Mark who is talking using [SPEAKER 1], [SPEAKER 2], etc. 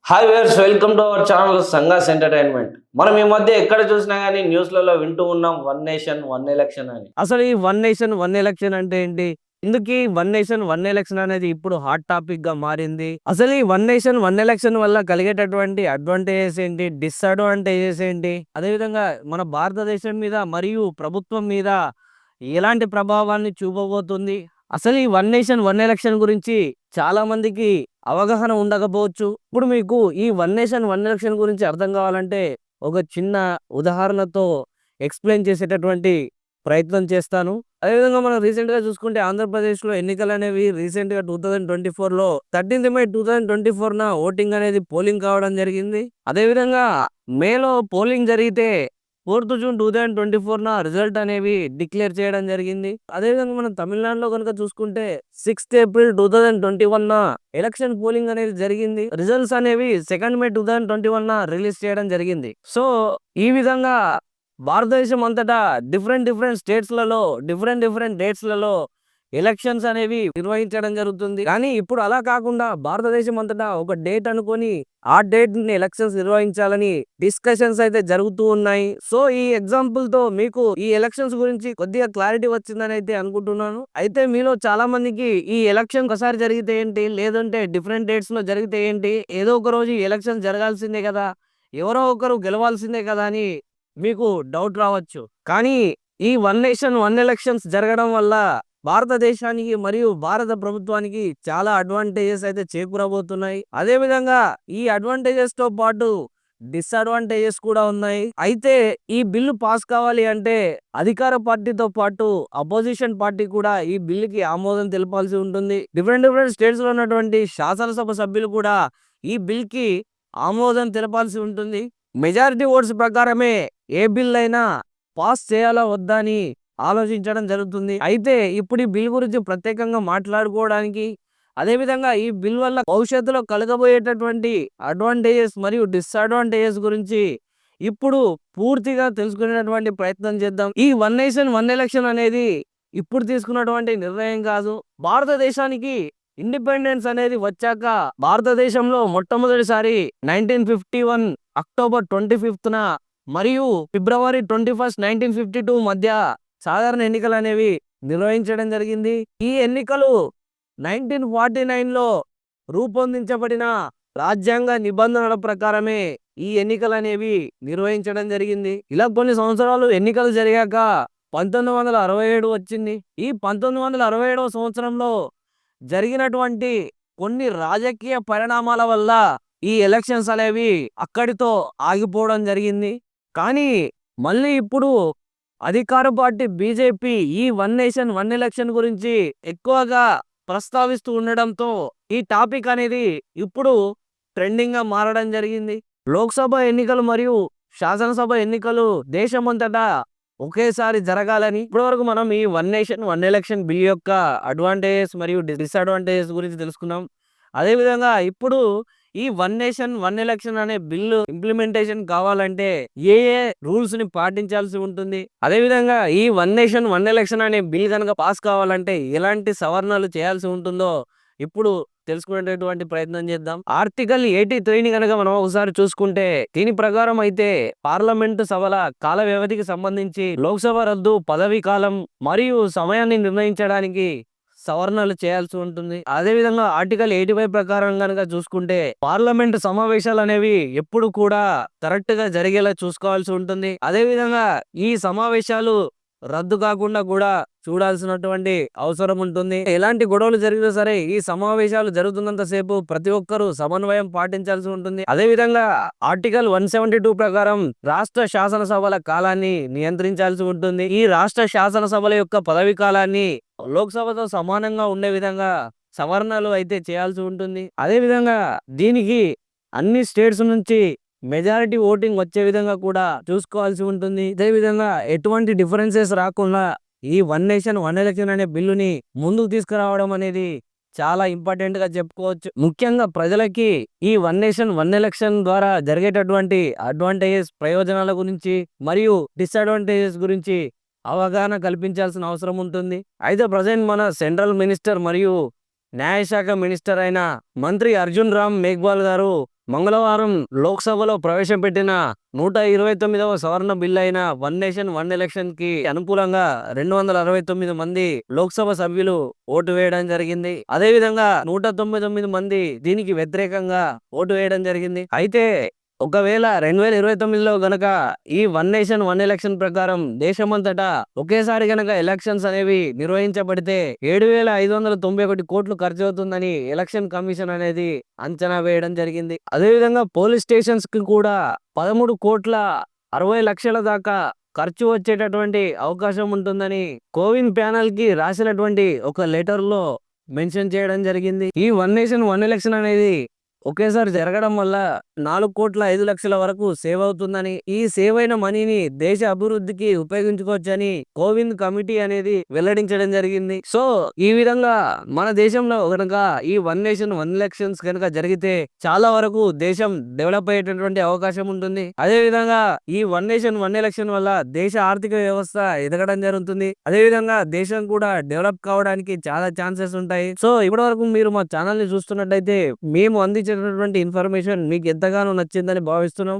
[SPEAKER 1] Hi viewers, welcome to our channel సంగాస్ entertainment. మనం ఈ మధ్య ఎక్కడ చూసినా గానీ న్యూస్‌లలో వింటూ ఉన్నాం వన్ నేషన్ వన్ ఎలక్షన్ అని. అసలు ఈ వన్ నేషన్ వన్ ఎలక్షన్ అంటే ఏంటి? ఎందుకు ఈ వన్ నేషన్ వన్ ఎలక్షన్ అనేది ఇప్పుడు హాట్ టాపిక్‌గా మారింది? అసలు ఈ వన్ నేషన్ వన్ ఎలక్షన్ వల్ల కలిగేటటువంటి అడ్వాంటేజెస్ ఏంటి? డిసడ్వాంటేజెస్ ఏంటి? అదేవిధంగా మన భారతదేశం మీద మరియు ప్రభుత్వం మీద ఎలాంటి ప్రభావాన్ని చూపబోతుంది? అసలు ఈ వన్ నేషన్ వన్ ఎలక్షన్ గురించి చాలా మందికి అవగాహన ఉండకపోవచ్చు. ఇప్పుడు మీకు ఈ వన్ నేషన్ వన్ ఎలక్షన్ గురించి అర్థం కావాలంటే ఒక చిన్న ఉదాహరణతో ఎక్స్‌ప్లెయిన్ చేసేటటువంటి ప్రయత్నం చేస్తాను. అదేవిధంగా మనం రీసెంట్‌గా చూసుకుంటే ఆంధ్రప్రదేశ్‌లో ఎన్నికలనేవి రీసెంట్‌గా 2024లో 13థ్ మే 2024న ఓటింగ్ అనేది పోలింగ్ కావడం జరిగింది. అదేవిధంగా మేలో పోలింగ్ జరిగితే 4థ్ జూన్ 2024న రిజల్ట్ అనేవి డిక్లేర్ చేయడం జరిగింది. అదేవిధంగా మనం తమిళనాడులో గనుక చూసుకుంటే 6థ్ ఏప్రిల్ 2021న ఎలక్షన్ పోలింగ్ అనేది జరిగింది. రిజల్ట్స్ అనేవి 2nd మే 2021న రిలీజ్ చేయడం జరిగింది. సో, ఈ విధంగా భారతదేశం అంతటా డిఫరెంట్ స్టేట్స్‌లలో డిఫరెంట్ డేట్స్‌లలో ఎలక్షన్స్ అనేవి నిర్వహించడం జరుగుతుంది. కానీ ఇప్పుడు అలా కాకుండా భారతదేశం అంతటా ఒక డేట్ అనుకోని ఆ డేట్‌ని ఎలక్షన్స్ నిర్వహించాలని డిస్కషన్స్ అయితే జరుగుతూ ఉన్నాయి. సో, ఈ ఎగ్జాంపుల్‌తో మీకు ఈ ఎలక్షన్స్ గురించి కొద్దిగా క్లారిటీ వచ్చిందని అయితే అనుకుంటున్నాను. అయితే మీలో చాలా మందికి ఈ ఎలక్షన్ ఒకసారి జరిగితే ఏంటి? లేదంటే డిఫరెంట్ డేట్స్‌లో జరిగితే ఏంటి? ఏదో ఒక రోజు ఈ ఎలక్షన్స్ జరగాల్సిందే కదా! ఎవరో ఒకరు గెలవాల్సిందే కదా! అని మీకు డౌట్ రావచ్చు. కానీ ఈ వన్ నేషన్ వన్ ఎలక్షన్స్ జరగడం వల్ల భారతదేశానికి మరియు భారత ప్రభుత్వానికి చాలా అడ్వాంటేజెస్ అయితే చేకూరబోతున్నాయి. అదే విధంగా ఈ అడ్వాంటేజెస్‌తో పాటు డిసడ్వాంటేజెస్ కూడా ఉన్నాయి. అయితే ఈ బిల్లు పాస్ కావాలి అంటే అధికార పార్టీతో పాటు అపోజిషన్ పార్టీ కూడా ఈ బిల్లుకి ఆమోదం తెలపాల్సి ఉంటుంది. డిఫరెంట్ స్టేట్స్‌లో ఉన్నటువంటి శాసనసభ సభ్యులు కూడా ఈ బిల్‌కి ఆమోదం తెలపాల్సి ఉంటుంది. మెజారిటీ ఓట్స్ ప్రకారమే ఏ బిల్ అయినా పాస్ చేయాలా వద్దా అని ఆలోచించడం జరుగుతుంది. అయితే ఇప్పుడు ఈ బిల్ గురించి ప్రత్యేకంగా మాట్లాడుకోవడానికి, అదేవిధంగా ఈ బిల్ వల్ల భవిష్యత్తులో కలగబోయేటటువంటి అడ్వాంటేజెస్ మరియు డిసడ్వాంటేజెస్ గురించి ఇప్పుడు పూర్తిగా తెలుసుకునేటటువంటి ప్రయత్నం చేద్దాం. ఈ వన్ నేషన్ వన్ ఎలక్షన్ అనేది ఇప్పుడు తీసుకున్నటువంటి నిర్ణయం కాదు. భారతదేశానికి ఇండిపెండెన్స్ అనేది వచ్చాక భారతదేశంలో మొట్టమొదటిసారి 1951 అక్టోబర్ 25న మరియు ఫిబ్రవరి 21 1952 మధ్య సాధారణ ఎన్నికలు అనేవి నిర్వహించడం జరిగింది. ఈ ఎన్నికలు 1949లో రూపొందించబడిన రాజ్యాంగ నిబంధనల ప్రకారమే ఈ ఎన్నికలు అనేవి నిర్వహించడం జరిగింది. ఇలా కొన్ని సంవత్సరాలు ఎన్నికలు జరిగాక 1967 వచ్చింది. ఈ 1967వ సంవత్సరంలో జరిగినటువంటి కొన్ని రాజకీయ పరిణామాల వల్ల ఈ ఎలక్షన్స్ అనేవి అక్కడితో ఆగిపోవడం జరిగింది. కానీ మళ్ళీ ఇప్పుడు అధికార పార్టీ బీజేపీ ఈ వన్ నేషన్ వన్ ఎలక్షన్ గురించి ఎక్కువగా ప్రస్తావిస్తూ ఉండడంతో ఈ టాపిక్ అనేది ఇప్పుడు ట్రెండింగ్‌గా మారడం జరిగింది. లోక్సభ ఎన్నికలు మరియు శాసనసభ ఎన్నికలు దేశమంతటా ఒకేసారి జరగాలని ఇప్పటివరకు మనం ఈ one nation one election bill యొక్క అడ్వాంటేజెస్ మరియు డిసడ్వాంటేజెస్ గురించి తెలుసుకున్నాం. అదేవిధంగా ఇప్పుడు ఈ వన్ నేషన్ వన్ ఎలక్షన్ అనే బిల్లు ఇంప్లిమెంటేషన్ కావాలంటే ఏ రూల్స్ ని పాటించాల్సి ఉంటుంది, అదేవిధంగా ఈ వన్ నేషన్ వన్ ఎలక్షన్ అనే బిల్ కనుక పాస్ కావాలంటే ఎలాంటి సవరణలు చేయాల్సి ఉంటుందో ఇప్పుడు తెలుసుకునేటటువంటి ప్రయత్నం చేద్దాం. ఆర్టికల్ 83ని కనుక మనం ఒకసారి చూసుకుంటే దీని ప్రకారం అయితే పార్లమెంటు సభల కాల వ్యవధికి సంబంధించి లోక్సభ రద్దు, పదవీ కాలం మరియు సమయాన్ని నిర్ణయించడానికి సవరణలు చేయాల్సి ఉంటుంది. అదేవిధంగా ఆర్టికల్ 85 ప్రకారం కనుక చూసుకుంటే పార్లమెంటు సమావేశాలు అనేవి ఎప్పుడు కూడా కరెక్ట్ గా జరిగేలా చూసుకోవాల్సి ఉంటుంది. అదేవిధంగా ఈ సమావేశాలు రద్దు కాకుండా కూడా చూడాల్సినటువంటి అవసరం ఉంటుంది. ఎలాంటి గొడవలు జరిగినా సరే ఈ సమావేశాలు జరుగుతున్నంత సేపు ప్రతి ఒక్కరూ సమన్వయం పాటించాల్సి ఉంటుంది. అదేవిధంగా ఆర్టికల్ 172 ప్రకారం రాష్ట్ర శాసనసభల కాలాన్ని నియంత్రించాల్సి ఉంటుంది. ఈ రాష్ట్ర శాసనసభల యొక్క పదవి కాలాన్ని లోక్సభతో సమానంగా ఉండే విధంగా సవరణలు అయితే చేయాల్సి ఉంటుంది. అదేవిధంగా దీనికి అన్ని స్టేట్స్ నుంచి మెజారిటీ ఓటింగ్ వచ్చే విధంగా కూడా చూసుకోవాల్సి ఉంటుంది. అదేవిధంగా ఎటువంటి డిఫరెన్సెస్ రాకుండా ఈ వన్ నేషన్ వన్ ఎలక్షన్ అనే బిల్లుని ముందుకు తీసుకురావడం అనేది చాలా ఇంపార్టెంట్ గా చెప్పుకోవచ్చు. ముఖ్యంగా ప్రజలకి ఈ వన్ నేషన్ వన్ ఎలక్షన్ ద్వారా జరిగేటటువంటి అడ్వాంటేజెస్, ప్రయోజనాల గురించి మరియు డిసడ్వాంటేజెస్ గురించి అవగాహన కల్పించాల్సిన అవసరం ఉంటుంది. అయితే ప్రజెంట్ మన సెంట్రల్ మినిస్టర్ మరియు న్యాయశాఖ మినిస్టర్ అయిన మంత్రి అర్జున్ రామ్ మేఘ్వాల్ గారు మంగళవారం లోక్సభలో ప్రవేశపెట్టిన 129వ సవరణ బిల్లు అయిన వన్ నేషన్ వన్ ఎలక్షన్ కి అనుకూలంగా 269 మంది లోక్సభ సభ్యులు ఓటు వేయడం జరిగింది. అదే విధంగా 199 మంది దీనికి వ్యతిరేకంగా ఓటు వేయడం జరిగింది. అయితే ఒకవేళ 2029లో గనక ఈ వన్ నేషన్ వన్ ఎలక్షన్ ప్రకారం దేశమంతటా ఒకేసారి గనక ఎలక్షన్స్ అనేవి నిర్వహించబడితే 7,591 కోట్లు ఖర్చు అవుతుందని ఎలక్షన్ కమిషన్ అనేది అంచనా వేయడం జరిగింది. అదేవిధంగా పోలీస్ స్టేషన్స్ కి కూడా 13,60,00,000 దాకా ఖర్చు వచ్చేటటువంటి అవకాశం ఉంటుందని కోవిన్ ప్యానెల్ కి రాసినటువంటి ఒక లెటర్ లో మెన్షన్ చేయడం జరిగింది. ఈ వన్ నేషన్ వన్ ఎలక్షన్ అనేది ఒకేసారి జరగడం వల్ల 4,05,00,000 వరకు సేవ్ అవుతుందని, ఈ సేవ్ అయిన మనీని దేశ అభివృద్ధికి ఉపయోగించుకోవచ్చని కోవింద్ కమిటీ అనేది వెల్లడించడం జరిగింది. సో ఈ విధంగా మన దేశంలో గనక ఈ వన్ నేషన్ వన్ ఎలక్షన్స్ కనుక జరిగితే చాలా వరకు దేశం డెవలప్ అయ్యేటటువంటి అవకాశం ఉంటుంది. అదే విధంగా ఈ వన్ నేషన్ వన్ ఎలక్షన్ వల్ల దేశ ఆర్థిక వ్యవస్థ ఎదగడం జరుగుతుంది. అదే విధంగా దేశం కూడా డెవలప్ కావడానికి చాలా ఛాన్సెస్ ఉంటాయి. సో ఇప్పటి వరకు మీరు మా ఛానల్ ని చూస్తున్నట్టయితే మేము అందించేటటువంటి ఇన్ఫర్మేషన్ మీకు ఎంతగానో నచ్చిందని భావిస్తున్నాం.